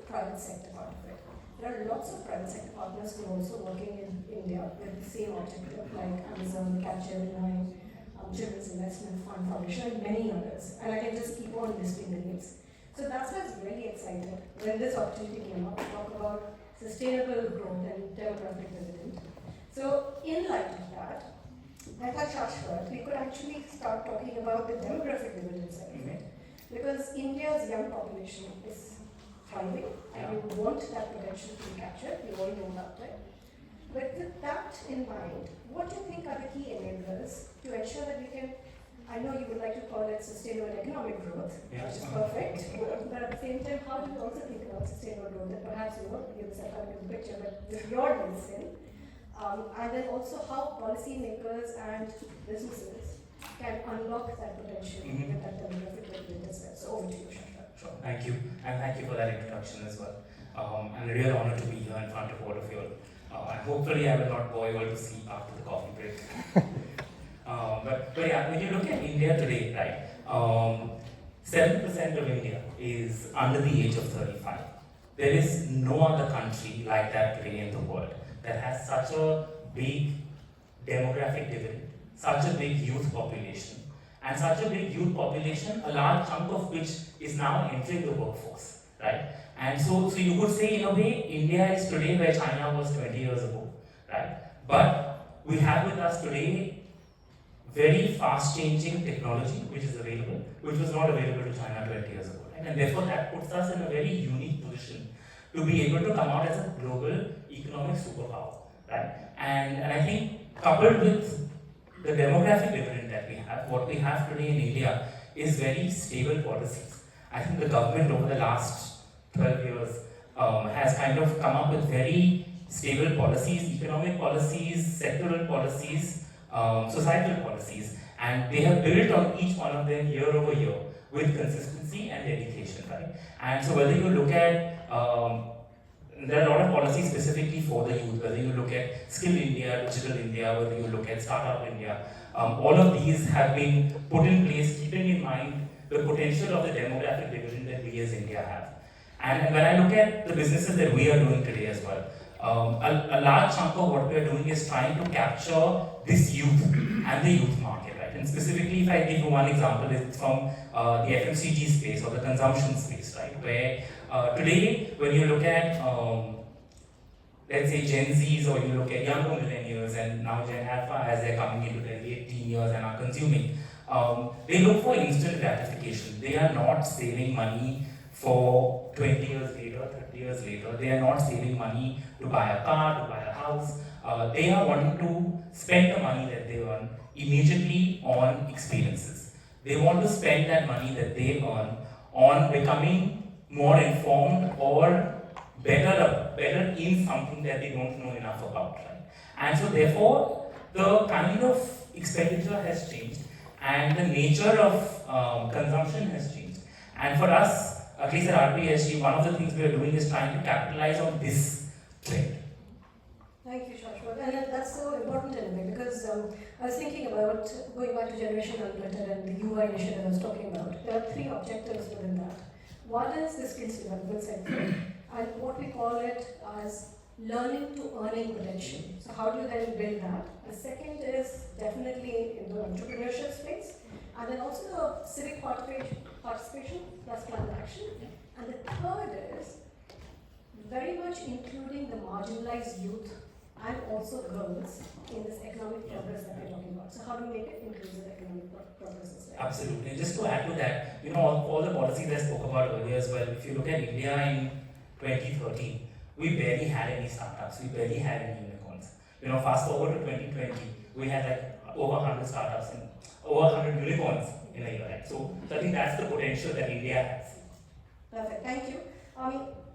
private sector part of it. There are lots of private sector partners who are also working in India with the same objective, like Amazon, Capgemini, Children's Investment Fund Foundation, and many others. And I can just keep on listing the names. So that's why I was really excited when this opportunity came up to talk about sustainable growth and demographic dividend. So in light of that, I thought, Shashwat, we could actually start talking about the demographic dividend side of it. Because India's young population is thriving, and we want that potential to be captured. We all know about it. But with that in mind, what do you think are the key enablers to ensure that we can, I know you would like to call it sustainable economic growth, which is perfect, but at the same time, how do you also think about sustainable growth? And perhaps you won't give us a kind of picture, but with your medicine, and then also how policymakers and businesses can unlock that potential with that demographic dividend as well. So over to you, Shashwat. Sure, thank you. And thank you for that introduction as well. I'm a real honor to be here in front of all of you. And hopefully I will not bore you all to sleep after the coffee break. But yeah, when you look at India today, right, 7% of India is under the age of 35. There is no other country like that today in the world that has such a big demographic dividend, such a big youth population, and such a big youth population, a large chunk of which is now entering the workforce, right? And so you could say, in a way, India is today where China was 20 years ago, right? But we have with us today very fast-changing technology which is available, which was not available to China 20 years ago, right? And therefore that puts us in a very unique position to be able to come out as a global economic superpower, right? And I think coupled with the demographic dividend that we have, what we have today in India is very stable policies. I think the government over the last 12 years has kind of come up with very stable policies, economic policies, sectoral policies, societal policies, and they have built on each one of them year over year with consistency and dedication, right? And so whether you look at, there are a lot of policies specifically for the youth, whether you look at Skill India, Digital India, whether you look at Startup India, all of these have been put in place keeping in mind the potential of the demographic dividend that we as India have. And when I look at the businesses that we are doing today as well, a large chunk of what we are doing is trying to capture this youth and the youth market, right? And specifically, if I give you one example, it's from the FMCG space or the consumption space, right? Where today, when you look at, let's say Gen Zs, or you look at younger millennials and now Gen Alpha as they're coming into their late teen years and are consuming, they look for instant gratification. They are not saving money for 20 years later, 30 years later. They are not saving money to buy a car, to buy a house. They are wanting to spend the money that they earn immediately on experiences. They want to spend that money that they earn on becoming more informed or better in something that they don't know enough about, right? And so therefore, the kind of expenditure has changed and the nature of consumption has changed. And for us, at least at RP-SG, one of the things we are doing is trying to capitalize on this trend. Thank you, Shashwat. And that's so important in a way because I was thinking about going back to Generation Unlimited and the UI initiative I was talking about. There are 3 objectives within that. One is the skills development sector, and what we call it as learning to earning potential. So how do you then build that? The second is definitely in the entrepreneurship space, and then also the civic participation plus planned action. And the third is very much including the marginalized youth and also girls in this economic progress that we're talking about. So how do we make it inclusive economic progress as well? Absolutely. Just to add to that, all the policies I spoke about earlier as well, if you look at India in 2013, we barely had any startups, we barely had any unicorns. Fast forward to 2020, we had like over 100 startups and over 100 unicorns in a year, right? So I think that's the potential that India has. Perfect, thank you.